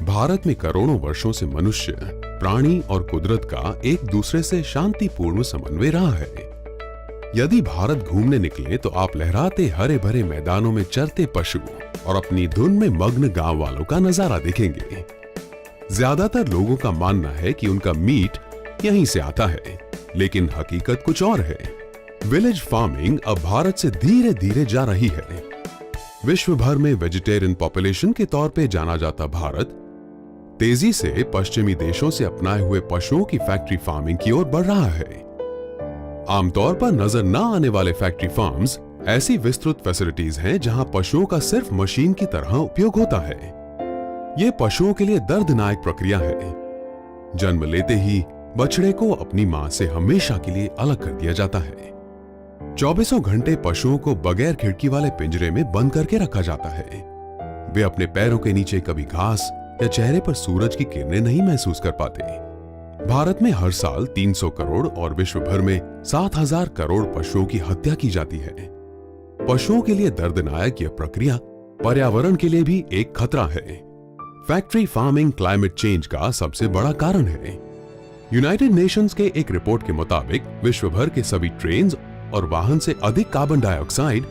भारत में करोड़ों वर्षों से मनुष्य, प्राणी और कुदरत का एक दूसरे से शांतिपूर्ण समन्वय रहा है। यदि भारत घूमने निकले तो आप लहराते हरे भरे मैदानों में चरते पशु और अपनी धुन में मग्न गांव वालों का नजारा देखेंगे। ज्यादातर लोगों का मानना है कि उनका मीट यहीं से आता है, लेकिन हकीकत कुछ और है। विलेज फार्मिंग अब भारत से धीरे धीरे जा रही है। विश्व भर में वेजिटेरियन पॉपुलेशन के तौर पे जाना जाता भारत तेजी से पश्चिमी देशों से अपनाए हुए पशुओं की फैक्ट्री फार्मिंग की ओर बढ़ रहा है। आमतौर पर नजर न आने वाले फैक्ट्री फार्म्स ऐसी विस्तृत फैसिलिटीज हैं जहां पशुओं का सिर्फ मशीन की तरह उपयोग होता है। ये पशुओं के लिए दर्दनाक प्रक्रिया है। जन्म लेते ही बछड़े को अपनी मां से हमेशा के लिए अलग कर दिया जाता है। 24 घंटे पशुओं को बगैर खिड़की वाले पिंजरे में बंद करके रखा जाता है। वे अपने पैरों के नीचे कभी घास या चेहरे पर सूरज की किरणें नहीं महसूस कर पाते। भारत में हर साल 300 करोड़ और विश्व भर में 7,000 करोड़ पशुओं की हत्या की जाती है। पशुओं के लिए दर्दनाक यह प्रक्रिया पर्यावरण के लिए भी एक खतरा है। फैक्ट्री फार्मिंग क्लाइमेट चेंज का सबसे बड़ा कारण है। यूनाइटेड नेशंस के एक रिपोर्ट के मुताबिक विश्व भर के सभी ट्रेन और वाहन से अधिक कार्बन डाइऑक्साइड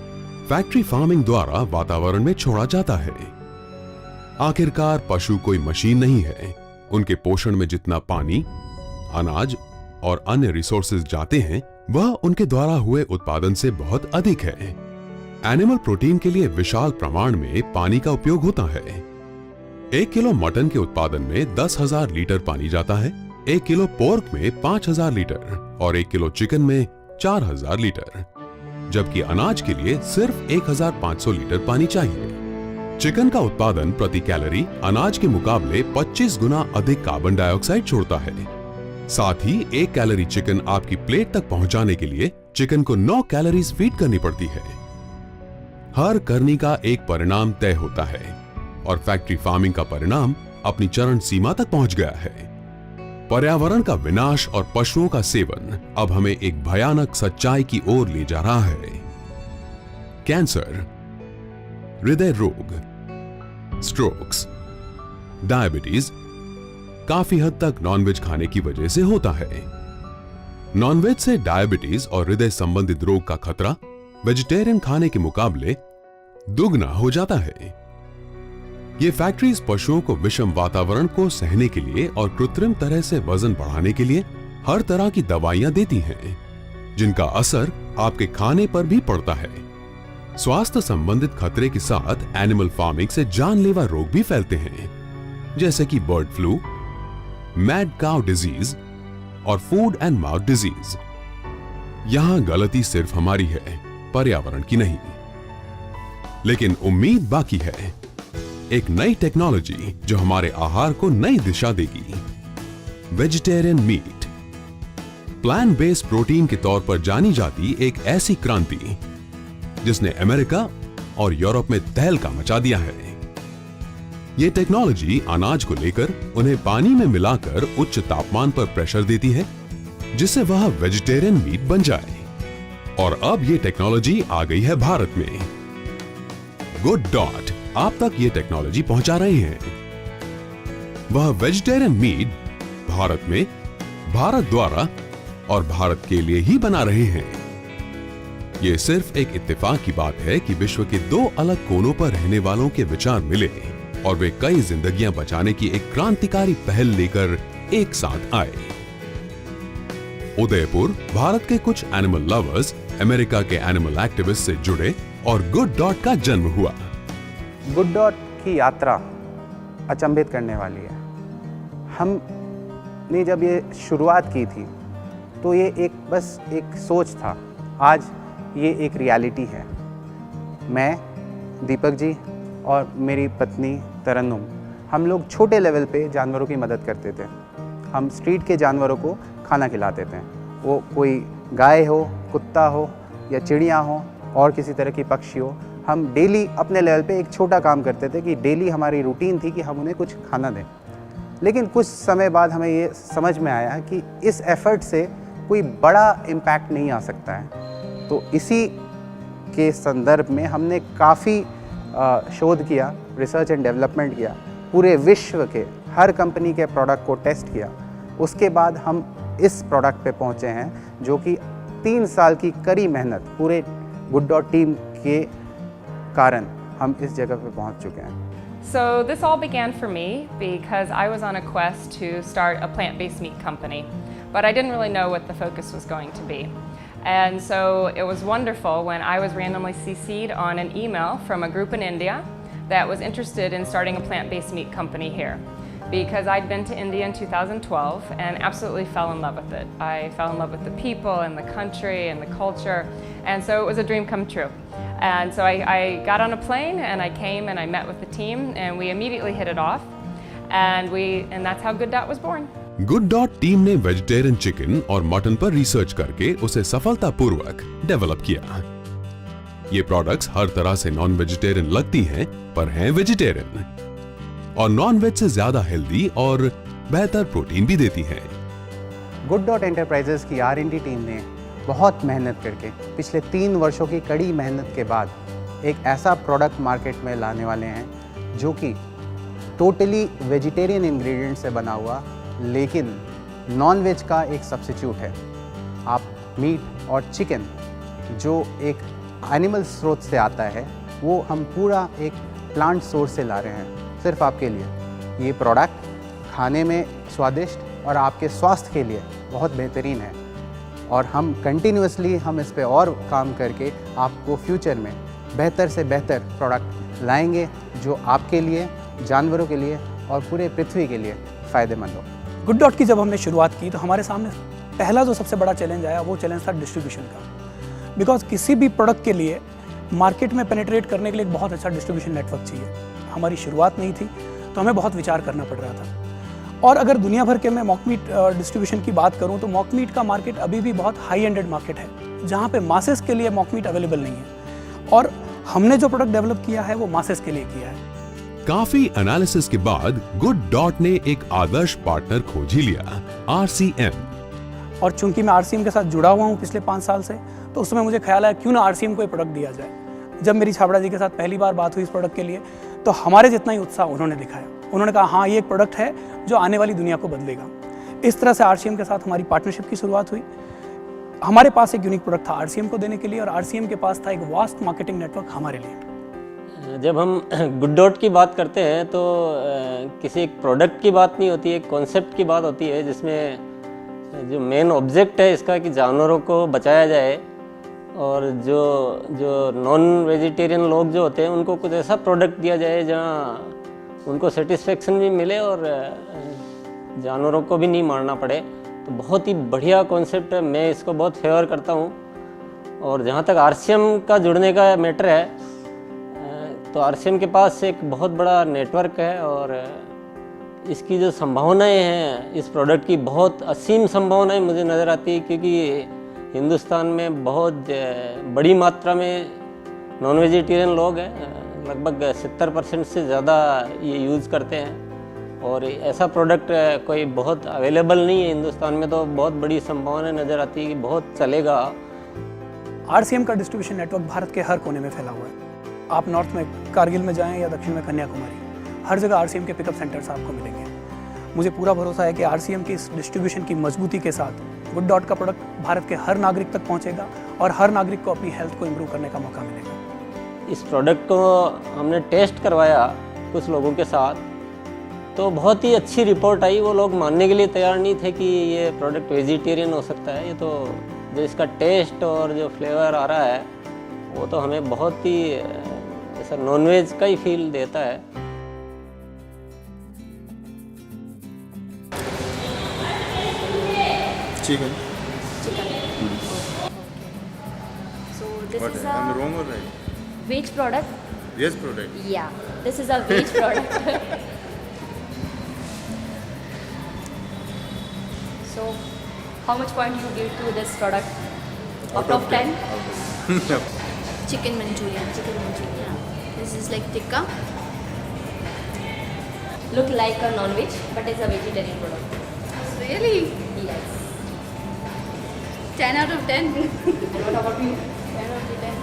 फैक्ट्री फार्मिंग द्वारा वातावरण में छोड़ा जाता है। आखिरकार पशु कोई मशीन नहीं है। उनके पोषण में जितना पानी, अनाज और अन्य रिसोर्सेज जाते हैं वह उनके द्वारा हुए उत्पादन से बहुत अधिक है। एनिमल प्रोटीन के लिए विशाल प्रमाण में पानी का उपयोग होता है। 1 किलो मटन के उत्पादन में 10,000 लीटर पानी जाता है, 1 किलो पोर्क में 5,000 लीटर और 1 किलो चिकन में 4,000 लीटर, जबकि अनाज के लिए सिर्फ 1,500 लीटर पानी चाहिए। चिकन का उत्पादन प्रति कैलोरी अनाज के मुकाबले 25 गुना अधिक कार्बन डाइऑक्साइड छोड़ता है। साथ ही 1 कैलोरी चिकन आपकी प्लेट तक पहुंचाने के लिए चिकन को 9 कैलोरीज फीड करनी पड़ती है। हर करनी का एक परिणाम तय होता है और फैक्ट्री फार्मिंग का परिणाम अपनी चरम सीमा तक पहुंच गया है। पर्यावरण का विनाश और पशुओं का सेवन अब हमें एक भयानक सच्चाई की ओर ले जा रहा है। कैंसर, हृदय रोग, स्ट्रोक्स, डायबिटीज काफी हद तक नॉनवेज खाने की वजह से होता है। नॉनवेज से डायबिटीज और हृदय संबंधित रोग का खतरा वेजिटेरियन खाने के मुकाबले दुगना हो जाता है। ये फैक्ट्रीज पशुओं को विषम वातावरण को सहने के लिए और कृत्रिम तरह से वजन बढ़ाने के लिए हर तरह की दवाइयां देती हैं, जिनका असर आपके खाने पर भी पड़ता है। स्वास्थ्य संबंधित खतरे के साथ एनिमल फार्मिंग से जानलेवा रोग भी फैलते हैं, जैसे कि bird flu, mad cow disease और फूड एंड माउथ डिजीज। यहां गलती सिर्फ हमारी है, पर्यावरण की नहीं। लेकिन उम्मीद बाकी है। एक नई टेक्नोलॉजी जो हमारे आहार को नई दिशा देगी। Vegetarian meat, plant based protein के तौर पर जानी जाती एक ऐसी क्रांति जिसने अमेरिका और यूरोप में तहलका मचा दिया है। यह टेक्नोलॉजी अनाज को लेकर उन्हें पानी में मिलाकर उच्च तापमान पर प्रेशर देती है, जिससे वह वेजिटेरियन मीट बन जाए। और अब यह टेक्नोलॉजी आ गई है भारत में। गुड डॉट आप तक ये टेक्नोलॉजी पहुंचा रहे हैं। वह वेजिटेरियन मीट भारत में, भारत द्वारा और भारत के लिए ही बना रहे हैं। यह सिर्फ एक इत्तेफाक की बात है कि विश्व के 2 अलग कोनों पर रहने वालों के विचार मिले और वे कई जिंदगियां बचाने की एक क्रांतिकारी पहल लेकर एक साथ आए। उदयपुर भारत के कुछ एनिमल लवर्स अमेरिका के एनिमल एक्टिविस्ट से जुड़े और गुड डॉट का जन्म हुआ। गुड डॉट की यात्रा अचंभित करने वाली है। हमने जब ये शुरुआत की थी तो ये बस एक सोच था। आज ये एक रियलिटी है। मैं, दीपक जी और मेरी पत्नी तरन्नुम, हम लोग छोटे लेवल पे जानवरों की मदद करते थे। हम स्ट्रीट के जानवरों को खाना खिलाते थे। वो कोई गाय हो, कुत्ता हो या चिड़िया हो और किसी तरह की पक्षी हो। हम डेली अपने लेवल पे एक छोटा काम करते थे कि डेली हमारी रूटीन थी कि हम उन्हें कुछ खाना दें। लेकिन कुछ समय बाद हमें ये समझ में आया कि इस एफर्ट से कोई बड़ा इम्पैक्ट नहीं आ सकता है। तो इसी के संदर्भ में हमने काफ़ी शोध किया, रिसर्च एंड डेवलपमेंट किया पूरे विश्व के हर कंपनी के प्रोडक्ट को टेस्ट किया, उसके बाद हम इस प्रोडक्ट पे पहुंचे हैं, जो कि 3 साल की कड़ी मेहनत पूरे गुड डॉट टीम के कारण हम इस जगह पे पहुंच चुके हैं। So this all began for me because I was on a quest to start a plant-based meat company, but I didn't really know what the focus was going to be. And so it was wonderful when I was randomly CC'd on an email from a group in India that was interested in starting a plant-based meat company here. Because I'd been to India in 2012 and absolutely fell in love with it. I fell in love with the people and the country and the culture, and so it was a dream come true. And so I got on a plane and I came and I met with the team and we immediately hit it off, and that's how Good Dot was born. Good dot team ने vegetarian chicken और mutton पर research करके उसे सफलतापूर्वक develop किया। ये products हर तरह से नॉन वेजिटेरियन लगती हैं, पर हैं वेजिटेरियन और नॉन वेज से ज्यादा हेल्दी और बेहतर प्रोटीन भी देती है। गुड डॉट एंटरप्राइजेस की R&D टीम ने बहुत मेहनत करके पिछले 3 वर्षों की कड़ी मेहनत के बाद एक ऐसा प्रोडक्ट मार्केट में लाने वाले हैं जो कि टोटली वेजिटेरियन इंग्रेडिएंट से बना हुआ, लेकिन नॉन वेज का एक सब्स्टिट्यूट है। आप मीट और चिकन जो एक एनिमल स्रोत से आता है, वो हम पूरा एक प्लांट सोर्स से ला रहे हैं सिर्फ आपके लिए। ये प्रोडक्ट खाने में स्वादिष्ट और आपके स्वास्थ्य के लिए बहुत बेहतरीन है, और हम कंटिन्यूसली हम इस पे और काम करके आपको फ्यूचर में बेहतर से बेहतर प्रोडक्ट लाएंगे जो आपके लिए, जानवरों के लिए और पूरे पृथ्वी के लिए फ़ायदेमंद हो। गुड डॉट की जब हमने शुरुआत की तो हमारे सामने पहला जो सबसे बड़ा चैलेंज आया वो चैलेंज था डिस्ट्रीब्यूशन का। बिकॉज किसी भी प्रोडक्ट के लिए मार्केट में पेनिट्रेट करने के लिए एक बहुत अच्छा डिस्ट्रीब्यूशन नेटवर्क चाहिए। हमारी शुरुआत नहीं थी तो हमें बहुत विचार करना पड़ रहा था। और अगर दुनिया भर के मैं मॉक मीट डिस्ट्रीब्यूशन की बात करूं तो मॉक मीट का मार्केट अभी भी बहुत हाई एंडेड मार्केट है, जहां पे मासेस के लिए मॉक मीट अवेलेबल नहीं है, और हमने जो प्रोडक्ट डेवलप किया है वो मासेस के लिए किया है। काफी एनालिसिस के बाद गुड डॉट ने एक आदर्श पार्टनर खोज ही लिया, RCM। और चूंकि मैं RCM के साथ जुड़ा हुआ हूँ पिछले 5 साल से, तो उस समय मुझे ख्याल आया क्यों ना RCM को ये प्रोडक्ट दिया जाए। जब मेरी छाबड़ा जी के साथ पहली बार बात हुई इस प्रोडक्ट के लिए, तो हमारे जितना ही उत्साह उन्होंने दिखाया। उन्होंने कहा हाँ, ये एक प्रोडक्ट है जो आने वाली दुनिया को बदलेगा। इस तरह से RCM के साथ हमारी पार्टनरशिप की शुरुआत हुई। हमारे पास एक यूनिक प्रोडक्ट था RCM को देने के लिए, और RCM के पास था एक वास्ट मार्केटिंग नेटवर्क हमारे लिए। जब हम गुड डॉट की बात करते हैं तो किसी एक प्रोडक्ट की बात नहीं होती है, एक कॉन्सेप्ट की बात होती है, जिसमें जो मेन ऑब्जेक्ट है इसका कि जानवरों को बचाया जाए, और जो नॉन वेजिटेरियन लोग जो होते हैं उनको कुछ ऐसा प्रोडक्ट दिया जाए जहाँ उनको सेटिस्फेक्शन भी मिले और जानवरों को भी नहीं मारना पड़े। तो बहुत ही बढ़िया कॉन्सेप्ट है, मैं इसको बहुत फेवर करता हूँ। और जहाँ तक RCM का जुड़ने का मैटर है, तो RCM के पास एक बहुत बड़ा नेटवर्क है, और इसकी जो संभावनाएं हैं इस प्रोडक्ट की, बहुत असीम संभावनाएं मुझे नज़र आती है, क्योंकि हिंदुस्तान में बहुत बड़ी मात्रा में नॉन वेजिटेरियन लोग हैं, लगभग 70% से ज़्यादा ये यूज़ करते हैं, और ऐसा प्रोडक्ट कोई बहुत अवेलेबल नहीं है हिंदुस्तान में, तो बहुत बड़ी संभावना नज़र आती है कि बहुत चलेगा। RCM का डिस्ट्रीब्यूशन नेटवर्क भारत के हर कोने में फैला हुआ है। आप नॉर्थ में कारगिल में जाएं या दक्षिण में कन्याकुमारी, हर जगह RCM के पिकअप सेंटर्स आपको मिलेंगे। मुझे पूरा भरोसा है कि RCM की इस डिस्ट्रीब्यूशन की मजबूती के साथ गुड डॉट का प्रोडक्ट भारत के हर नागरिक तक पहुंचेगा, और हर नागरिक को अपनी हेल्थ को इम्प्रूव करने का मौका मिलेगा। इस प्रोडक्ट को हमने टेस्ट करवाया कुछ लोगों के साथ, तो बहुत ही अच्छी रिपोर्ट आई। वो लोग मानने के लिए तैयार नहीं थे कि ये प्रोडक्ट वेजिटेरियन हो सकता है। ये तो जो इसका टेस्ट और जो फ्लेवर आ रहा है वो तो हमें बहुत ही ऐसा नॉनवेज का ही फील देता है। Chicken. So this What? is I'm a wrong or right? veg product. Yes, product. Yeah, this is a veg product. So, how much point you give to this product? Out of 10? Chicken Manchurian. This is like tikka. Look like a non-veg, but it's a vegetarian product. Really? Yes. 10 out of 10. And what about you? 10 out of 10.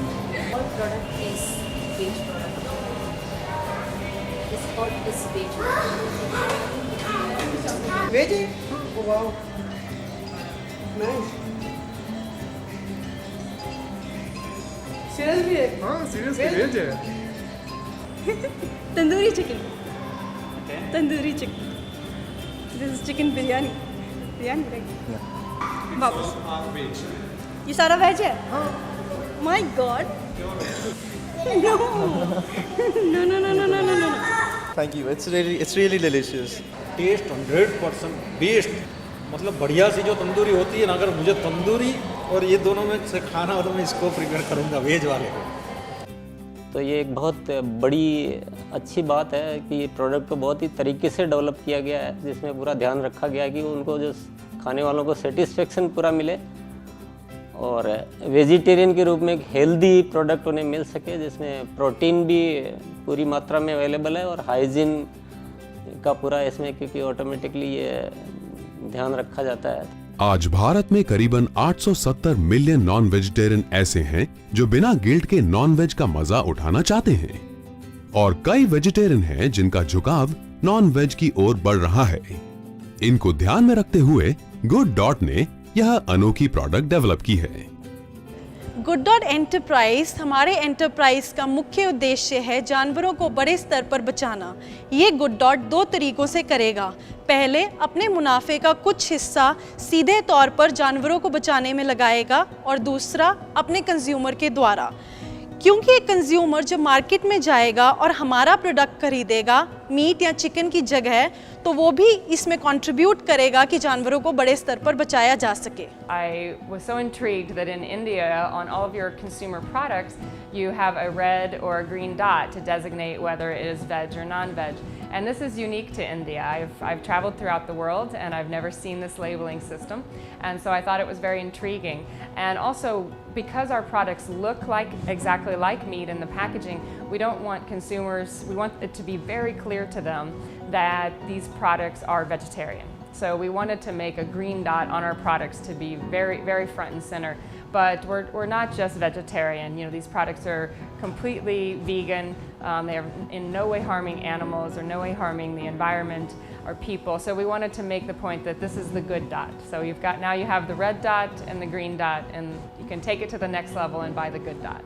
All product is veg product. This or is veg? Veg? Oh wow. Nice. Seriously? हाँ seriously veg है। Tandoori chicken tandoori chicken this is chicken biryani biryani right वापस ये सारा veg है my god no no no no no no no no Thank you. It's really delicious. Taste 100% best, मतलब बढ़िया सी जो तंदूरी होती है ना, अगर मुझे तंदूरी और ये दोनों में से खाना हो तो मैं इसको प्रीफर करूँगा, वेज वाले को। तो ये एक बहुत बड़ी अच्छी बात है कि ये प्रोडक्ट को बहुत ही तरीके से डेवलप किया गया है, जिसमें पूरा ध्यान रखा गया है कि उनको जो खाने वालों को सेटिस्फेक्शन पूरा मिले और वेजिटेरियन के रूप में एक हेल्दी प्रोडक्ट उन्हें मिल सके, जिसमें प्रोटीन भी पूरी मात्रा में अवेलेबल है और हाइजीन का पूरा इसमें, क्योंकि ऑटोमेटिकली ये ध्यान रखा जाता है। आज भारत में करीबन 870 मिलियन नॉन वेजिटेरियन ऐसे हैं जो बिना गिल्ट के नॉन वेज का मजा उठाना चाहते हैं और कई वेजिटेरियन हैं जिनका झुकाव नॉन वेज की ओर बढ़ रहा है। इनको ध्यान में रखते हुए गुड डॉट ने यह अनोखी प्रोडक्ट डेवलप की है। गुड डॉट एंटरप्राइज हमारे एंटरप्राइज का मुख्य उद्देश्य है जानवरों को बड़े स्तर पर बचाना। ये गुड डॉट 2 तरीकों से करेगा। पहले अपने मुनाफे का कुछ हिस्सा सीधे तौर पर जानवरों को बचाने में लगाएगा और दूसरा अपने कंज्यूमर के द्वारा, क्योंकि एक कंज्यूमर जब मार्केट में जाएगा और हमारा प्रोडक्ट खरीदेगा मीट या चिकन की जगह, तो वो भी इसमें कंट्रीब्यूट करेगा कि जानवरों को बड़े स्तर पर बचाया जा सके। I was so intrigued that in India, on all of your consumer products, you have a red or a green dot to designate whether it is veg or non-veg. And this is unique to India. I've traveled throughout the world and I've never seen this labeling system. And so I thought it was very intriguing. And also, because our products look exactly like meat in the packaging, we don't want consumers, we want it to be very clear to them that these products are vegetarian. So we wanted to make a green dot on our products to be very, very front and center. But we're not just vegetarian. You know, these products are completely vegan. They are in no way harming animals or no way harming the environment or people. So we wanted to make the point that this is the good dot. So now you have the red dot and the green dot, and you can take it to the next level and buy the good dot.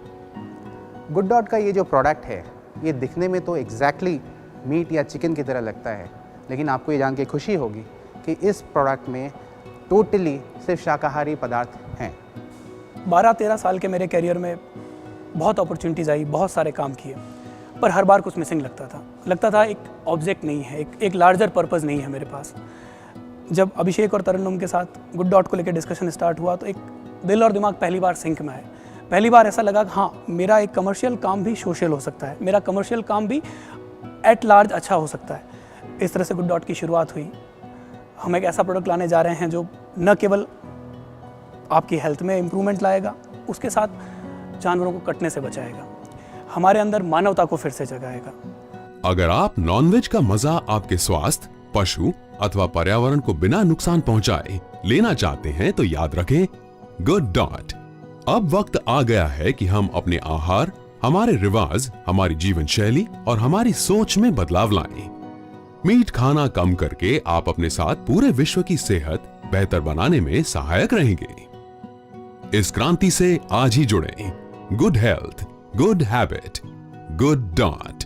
Good dot का ये जो product है, ये दिखने में तो exactly meet या chicken की तरह लगता है, लेकिन आपको ये जान के खुशी होगी कि इस प्रोडक्ट में टोटली सिर्फ शाकाहारी पदार्थ हैं। 12-13 साल के मेरे करियर में बहुत अपॉर्चुनिटीज़ आई, बहुत सारे काम किए, पर हर बार कुछ मिसिंग लगता था एक ऑब्जेक्ट नहीं है, एक लार्जर पर्पस नहीं है मेरे पास। जब अभिषेक और तरन्नुम के साथ गुड डॉट को लेकर डिस्कशन स्टार्ट हुआ तो एक दिल और दिमाग पहली बार सिंक में आए। पहली बार ऐसा लगा कि हाँ, मेरा एक कमर्शियल काम भी सोशल हो सकता है, मेरा कमर्शियल काम भी एट लार्ज अच्छा हो सकता है। इस तरह से गुड डॉट की शुरुआत हुई। हम एक ऐसा प्रोडक्ट लाने जा रहे हैं जो न केवल आपकी हेल्थ में इम्प्रूवमेंट लाएगा, उसके साथ जानवरों को कटने से बचाएगा, हमारे अंदर मानवता को फिर से जगाएगा। अगर आप नॉनवेज का मजा आपके स्वास्थ्य, पशु अथवा पर्यावरण को बिना नुकसान पहुंचाए लेना चाहते हैं तो याद रखें गुड डॉट। अब वक्त आ गया है कि हम अपने आहार, हमारे रिवाज, हमारी जीवन शैली और हमारी सोच में बदलाव लाएं। मीट खाना कम करके आप अपने साथ पूरे विश्व की सेहत बेहतर बनाने में सहायक रहेंगे। इस क्रांति से आज ही जुड़ें। Good health, good habit, good dot.